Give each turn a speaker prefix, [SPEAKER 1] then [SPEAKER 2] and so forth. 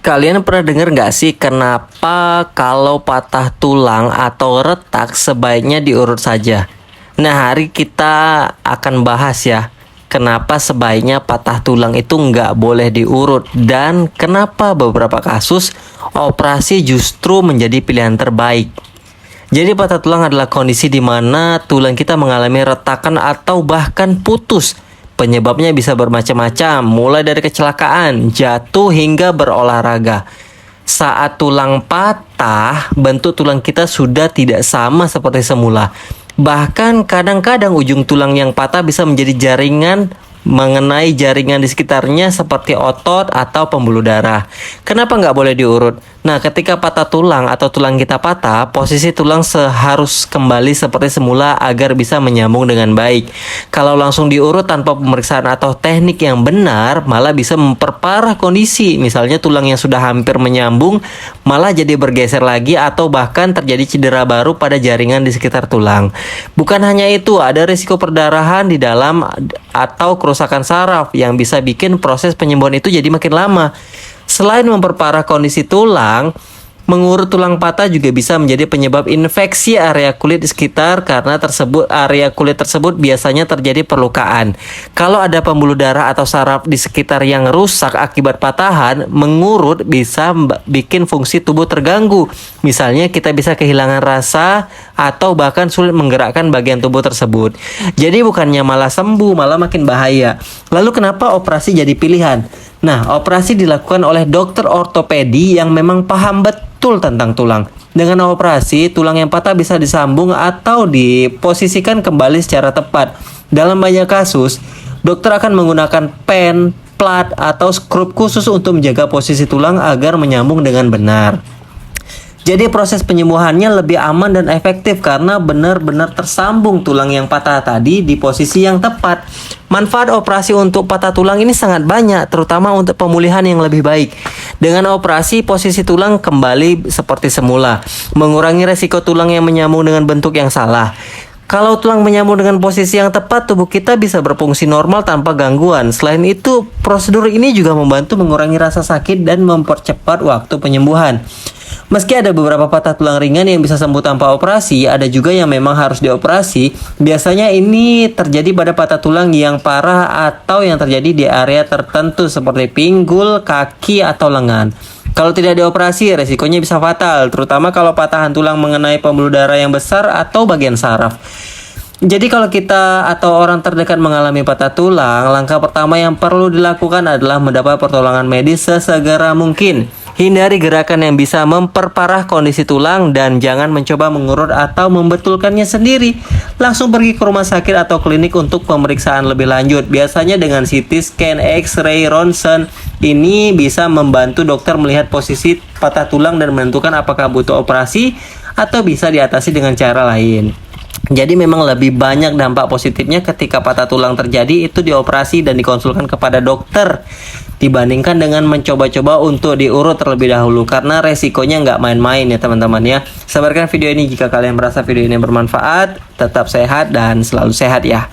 [SPEAKER 1] Kalian pernah dengar nggak sih kenapa kalau patah tulang atau retak sebaiknya diurut saja? Nah, hari kita akan bahas ya, kenapa sebaiknya patah tulang itu nggak boleh diurut dan kenapa beberapa kasus operasi justru menjadi pilihan terbaik. Jadi patah tulang adalah kondisi di mana tulang kita mengalami retakan atau bahkan putus. Penyebabnya bisa bermacam-macam, mulai dari kecelakaan, jatuh hingga berolahraga. Saat tulang patah, bentuk tulang kita sudah tidak sama seperti semula. Bahkan kadang-kadang ujung tulang yang patah bisa menjadi jaringan mengenai jaringan di sekitarnya seperti otot atau pembuluh darah. Kenapa nggak boleh diurut? Nah, ketika patah tulang atau tulang kita patah, posisi tulang harus kembali seperti semula agar bisa menyambung dengan baik. Kalau langsung diurut tanpa pemeriksaan atau teknik yang benar, malah bisa memperparah kondisi. Misalnya tulang yang sudah hampir menyambung, malah jadi bergeser lagi atau bahkan terjadi cedera baru pada jaringan di sekitar tulang. Bukan hanya itu, ada risiko perdarahan di dalam atau kerusakan saraf yang bisa bikin proses penyembuhan itu jadi makin lama. Selain memperparah kondisi tulang, mengurut tulang patah juga bisa menjadi penyebab infeksi area kulit di sekitar karena area kulit tersebut biasanya terjadi perlukaan. Kalau ada pembuluh darah atau saraf di sekitar yang rusak akibat patahan, mengurut bisa bikin fungsi tubuh terganggu. Misalnya kita bisa kehilangan rasa atau bahkan sulit menggerakkan bagian tubuh tersebut. Jadi bukannya malah sembuh, malah makin bahaya. Lalu kenapa operasi jadi pilihan? Nah, operasi dilakukan oleh dokter ortopedi yang memang paham betul tentang tulang. Dengan operasi, tulang yang patah bisa disambung atau diposisikan kembali secara tepat. Dalam banyak kasus, dokter akan menggunakan pen, plat, atau skrup khusus untuk menjaga posisi tulang agar menyambung dengan benar. Jadi proses penyembuhannya lebih aman dan efektif karena benar-benar tersambung tulang yang patah tadi di posisi yang tepat. Manfaat operasi untuk patah tulang ini sangat banyak, terutama untuk pemulihan yang lebih baik. Dengan operasi, posisi tulang kembali seperti semula, mengurangi resiko tulang yang menyambung dengan bentuk yang salah. Kalau tulang menyambung dengan posisi yang tepat, tubuh kita bisa berfungsi normal tanpa gangguan. Selain itu, prosedur ini juga membantu mengurangi rasa sakit dan mempercepat waktu penyembuhan. Meski ada beberapa patah tulang ringan yang bisa sembuh tanpa operasi, ada juga yang memang harus dioperasi. Biasanya ini terjadi pada patah tulang yang parah atau yang terjadi di area tertentu seperti pinggul, kaki, atau lengan. Kalau tidak dioperasi, resikonya bisa fatal, terutama kalau patahan tulang mengenai pembuluh darah yang besar atau bagian saraf. Jadi kalau kita atau orang terdekat mengalami patah tulang, langkah pertama yang perlu dilakukan adalah mendapat pertolongan medis sesegera mungkin. Hindari gerakan yang bisa memperparah kondisi tulang dan jangan mencoba mengurut atau membetulkannya sendiri. Langsung pergi ke rumah sakit atau klinik untuk pemeriksaan lebih lanjut. Biasanya dengan CT scan, X-ray, ronsen, ini bisa membantu dokter melihat posisi patah tulang dan menentukan apakah butuh operasi atau bisa diatasi dengan cara lain. Jadi memang lebih banyak dampak positifnya ketika patah tulang terjadi itu dioperasi dan dikonsulkan kepada dokter dibandingkan dengan mencoba-coba untuk diurut terlebih dahulu karena resikonya nggak main-main ya teman-teman ya. Sebarkan video ini jika kalian merasa video ini bermanfaat. Tetap sehat dan selalu sehat ya.